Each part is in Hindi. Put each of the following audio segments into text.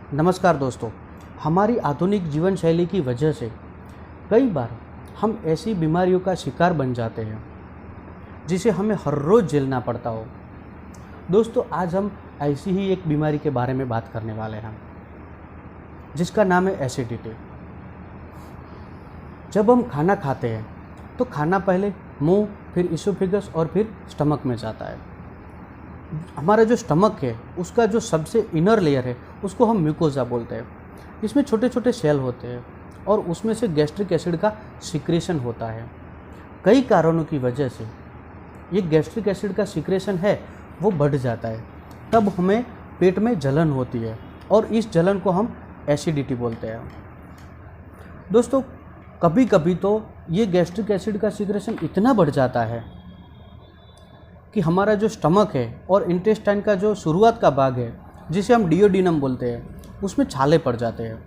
नमस्कार दोस्तों। हमारी आधुनिक जीवन शैली की वजह से कई बार हम ऐसी बीमारियों का शिकार बन जाते हैं जिसे हमें हर रोज़ झेलना पड़ता हो। दोस्तों, आज हम ऐसी ही एक बीमारी के बारे में बात करने वाले हैं जिसका नाम है एसिडिटी। जब हम खाना खाते हैं तो खाना पहले मुंह, फिर इसोफेगस और फिर स्टमक में जाता है। हमारा जो स्टमक है उसका जो सबसे इनर लेयर है उसको हम म्यूकोजा बोलते हैं। इसमें छोटे छोटे सेल होते हैं और उसमें से गैस्ट्रिक एसिड का सिक्रेशन होता है। कई कारणों की वजह से ये गैस्ट्रिक एसिड का सिक्रेशन है वो बढ़ जाता है, तब हमें पेट में जलन होती है और इस जलन को हम एसिडिटी बोलते हैं। दोस्तों, कभी कभी तो ये गैस्ट्रिक एसिड का सिक्रेशन इतना बढ़ जाता है कि हमारा जो स्टमक है और इंटेस्टाइन का जो शुरुआत का भाग है जिसे हम डियोडिनम बोलते हैं उसमें छाले पड़ जाते हैं,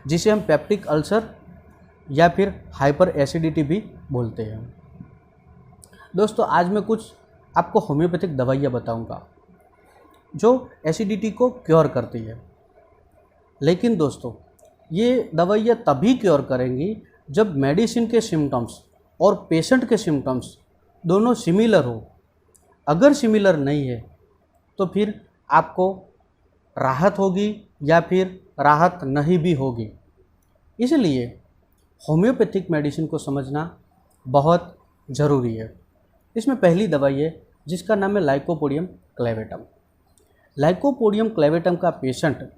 जिसे हम पेप्टिक अल्सर या फिर हाइपर एसिडिटी भी बोलते हैं। दोस्तों, आज मैं कुछ आपको होम्योपैथिक दवाइयाँ बताऊंगा जो एसिडिटी को क्योर करती है। लेकिन दोस्तों, ये दवाइयाँ तभी क्योर करेंगी जब मेडिसिन के सिम्टम्स और पेशेंट के सिम्टम्स दोनों सिमिलर हो। अगर सिमिलर नहीं है तो फिर आपको राहत होगी या फिर राहत नहीं भी होगी। इसलिए होम्योपैथिक मेडिसिन को समझना बहुत ज़रूरी है। इसमें पहली दवाई है जिसका नाम है लाइकोपोडियम क्लेवेटम। लाइकोपोडियम क्लेवेटम का पेशेंट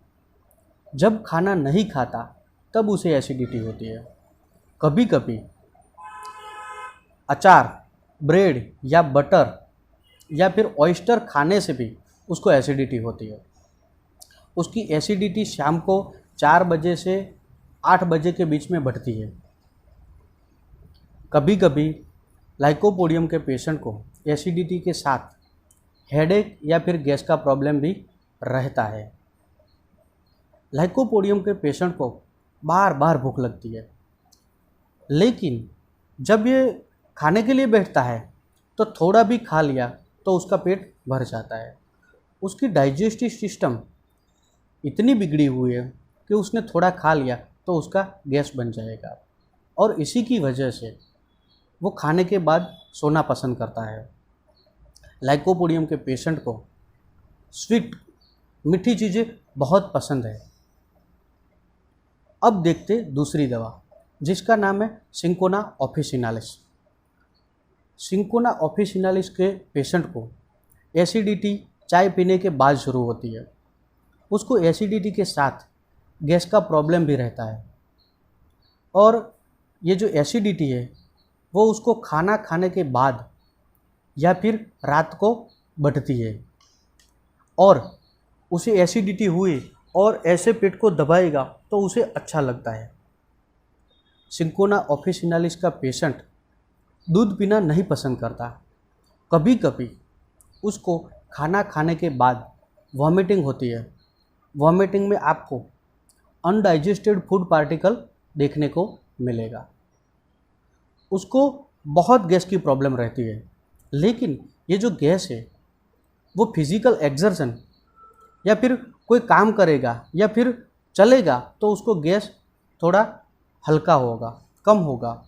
जब खाना नहीं खाता तब उसे एसिडिटी होती है। कभी कभी अचार, ब्रेड या बटर या फिर ऑयस्टर खाने से भी उसको एसिडिटी होती है। उसकी एसिडिटी शाम को 4 बजे से 8 बजे के बीच में बढ़ती है। कभी कभी लाइकोपोडियम के पेशेंट को एसिडिटी के साथ हेडेक या फिर गैस का प्रॉब्लम भी रहता है। लाइकोपोडियम के पेशेंट को बार बार भूख लगती है, लेकिन जब ये खाने के लिए बैठता है तो थोड़ा भी खा लिया तो उसका पेट भर जाता है। उसकी डाइजेस्टिव सिस्टम इतनी बिगड़ी हुई है कि उसने थोड़ा खा लिया तो उसका गैस बन जाएगा, और इसी की वजह से वो खाने के बाद सोना पसंद करता है। लाइकोपोडियम के पेशेंट को स्वीट, मीठी चीज़ें बहुत पसंद है। अब देखते दूसरी दवा जिसका नाम है सिंकोना ऑफिसिनालिस। सिंकोना ऑफिसिनालिस के पेशेंट को एसिडिटी चाय पीने के बाद शुरू होती है। उसको एसिडिटी के साथ गैस का प्रॉब्लम भी रहता है, और ये जो एसिडिटी है वो उसको खाना खाने के बाद या फिर रात को बढ़ती है, और उसे एसिडिटी हुई और ऐसे पेट को दबाएगा तो उसे अच्छा लगता है। सिंकोना ऑफिसिनालिस का पेशेंट दूध पीना नहीं पसंद करता। कभी कभी उसको खाना खाने के बाद वॉमिटिंग होती है। वॉमिटिंग में आपको अनडाइजेस्टेड फूड पार्टिकल देखने को मिलेगा। उसको बहुत गैस की प्रॉब्लम रहती है, लेकिन ये जो गैस है वो फिजिकल एक्सर्शन या फिर कोई काम करेगा या फिर चलेगा तो उसको गैस थोड़ा हल्का होगा, कम होगा।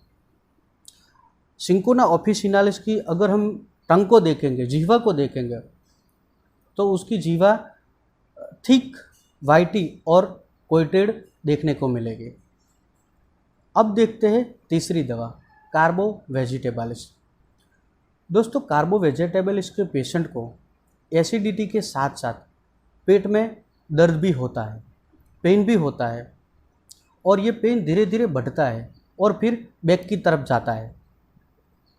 सिंकोना ऑफिसिनालिस की अगर हम टंग को देखेंगे, जीवा को देखेंगे, तो उसकी जीवा थिक, वाइटी और कोटेड देखने को मिलेगी। अब देखते हैं तीसरी दवा, कार्बो वेजिटेबलिस। दोस्तों, कार्बो वेजिटेबलिस के पेशेंट को एसिडिटी के साथ साथ पेट में दर्द भी होता है, पेन भी होता है, और ये पेन धीरे धीरे बढ़ता है और फिर बैक की तरफ जाता है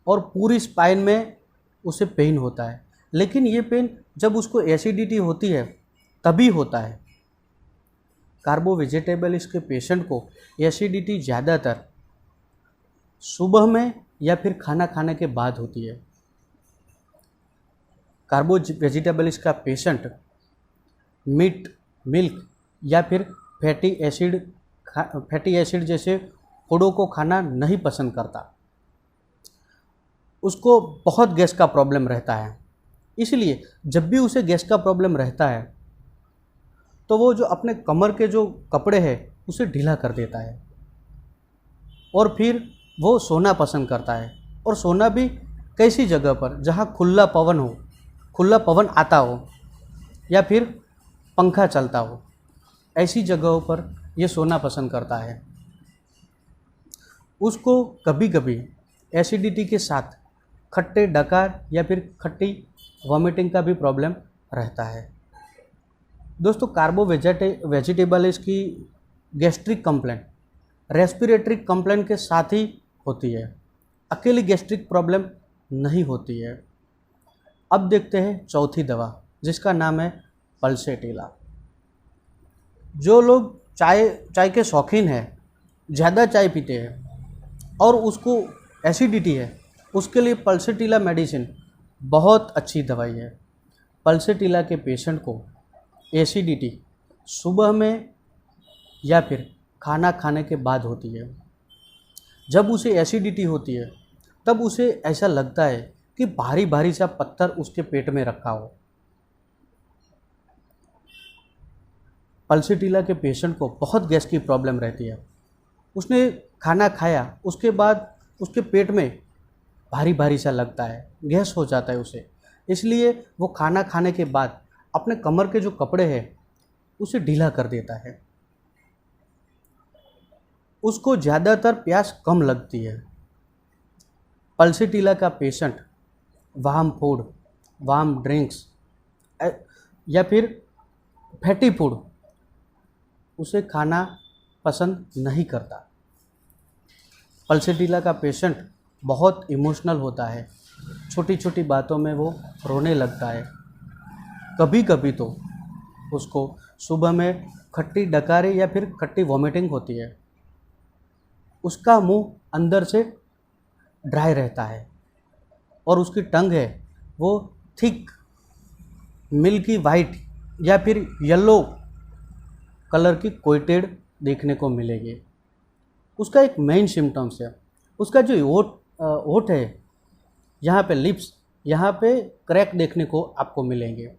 और पूरी स्पाइन में उसे पेन होता है। लेकिन ये पेन जब उसको एसिडिटी होती है तभी होता है। कार्बो वेजिटेबलिस के पेशेंट को एसिडिटी ज़्यादातर सुबह में या फिर खाना खाने के बाद होती है। कार्बो वेजिटेबलिस का पेशेंट मीट, मिल्क या फिर फैटी एसिड जैसे फूडों को खाना नहीं पसंद करता। उसको बहुत गैस का प्रॉब्लम रहता है, इसलिए जब भी उसे गैस का प्रॉब्लम रहता है तो वो जो अपने कमर के जो कपड़े हैं उसे ढीला कर देता है और फिर वो सोना पसंद करता है। और सोना भी कैसी जगह पर, जहाँ खुला पवन हो, खुला पवन आता हो या फिर पंखा चलता हो, ऐसी जगहों पर ये सोना पसंद करता है। उसको कभी कभी एसिडिटी के साथ खट्टे डकार या फिर खट्टी वॉमिटिंग का भी प्रॉब्लम रहता है। दोस्तों, वेजिटेबल्स की गैस्ट्रिक कंप्लेंट रेस्पिरेटरी कंप्लेंट के साथ ही होती है, अकेली गैस्ट्रिक प्रॉब्लम नहीं होती है। अब देखते हैं चौथी दवा, जिसका नाम है पल्सेटिला। जो लोग चाय के शौकीन हैं, ज़्यादा चाय पीते हैं और उसको एसिडिटी है, उसके लिए पल्सेटिला मेडिसिन बहुत अच्छी दवाई है। पल्सेटिला के पेशेंट को एसिडिटी सुबह में या फिर खाना खाने के बाद होती है। जब उसे एसिडिटी होती है तब उसे ऐसा लगता है कि भारी भारी सा पत्थर उसके पेट में रखा हो। पल्सेटिला के पेशेंट को बहुत गैस की प्रॉब्लम रहती है। उसने खाना खाया, उसके बाद उसके पेट में भारी भारी सा लगता है, गैस हो जाता है उसे। इसलिए वो खाना खाने के बाद अपने कमर के जो कपड़े हैं उसे ढीला कर देता है। उसको ज़्यादातर प्यास कम लगती है। पल्सेटिला का patient warm food, warm drinks या फिर फैटी फूड उसे खाना पसंद नहीं करता। पल्सेटिला का पेशेंट बहुत इमोशनल होता है, छोटी छोटी बातों में वो रोने लगता है। कभी कभी तो उसको सुबह में खट्टी डकारे या फिर खट्टी वॉमिटिंग होती है। उसका मुंह अंदर से ड्राई रहता है और उसकी टंग है वो थिक मिल्की वाइट या फिर येलो कलर की कोटेड देखने को मिलेगी। उसका एक मेन सिम्टम्स है, उसका जो ओठ है, यहाँ पे लिप्स, यहाँ पे क्रैक देखने को आपको मिलेंगे।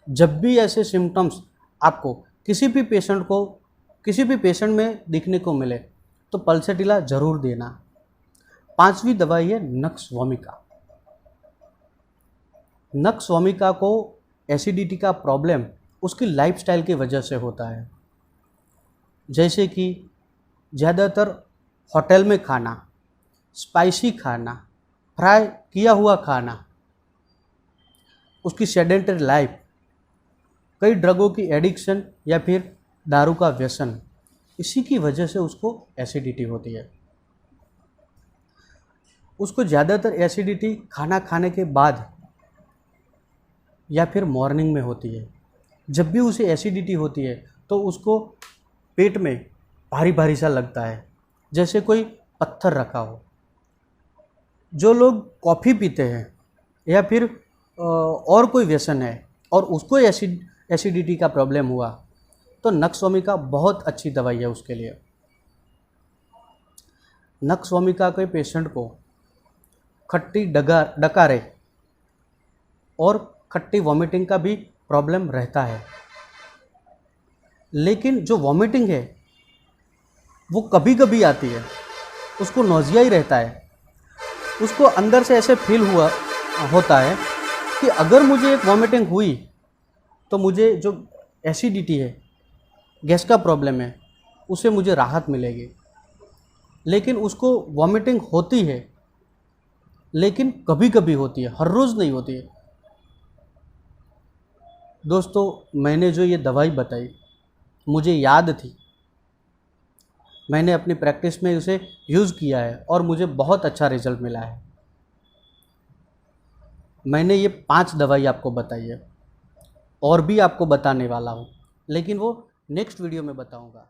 जब भी ऐसे सिम्टम्स आपको किसी भी पेशेंट में दिखने को मिले तो पल्सेटिला ज़रूर देना। पांचवी दवाई है नक्स वोमिका। नक्स वोमिका को एसिडिटी का प्रॉब्लम उसकी लाइफस्टाइल की वजह से होता है, जैसे कि ज़्यादातर होटल में खाना, स्पाइसी खाना, फ्राई किया हुआ खाना, उसकी सेडेंटरी लाइफ, कई ड्रगों की एडिक्शन या फिर दारू का व्यसन, इसी की वजह से उसको एसिडिटी होती है। उसको ज़्यादातर एसिडिटी खाना खाने के बाद या फिर मॉर्निंग में होती है। जब भी उसे एसिडिटी होती है तो उसको पेट में भारी भारी सा लगता है, जैसे कोई पत्थर रखा हो। जो लोग कॉफ़ी पीते हैं या फिर और कोई व्यसन है और उसको एसिडिटी का प्रॉब्लम हुआ तो नक्स वोमिका बहुत अच्छी दवाई है उसके लिए। नक्स वोमिका के पेशेंट को खट्टी डकारे और खट्टी वॉमिटिंग का भी प्रॉब्लम रहता है, लेकिन जो वॉमिटिंग है वो कभी कभी आती है, उसको नोजिया ही रहता है। उसको अंदर से ऐसे फील होता है कि अगर मुझे एक वॉमिटिंग हुई तो मुझे जो एसिडिटी है, गैस का प्रॉब्लम है, उससे मुझे राहत मिलेगी। लेकिन उसको वॉमिटिंग होती है, लेकिन कभी कभी होती है, हर रोज़ नहीं होती है। दोस्तों, मैंने जो ये दवाई बताई मुझे याद थी, मैंने अपनी प्रैक्टिस में उसे यूज़ किया है और मुझे बहुत अच्छा रिजल्ट मिला है। मैंने ये 5 दवाई आपको बताई है और भी आपको बताने वाला हूँ, लेकिन वो नेक्स्ट वीडियो में बताऊँगा।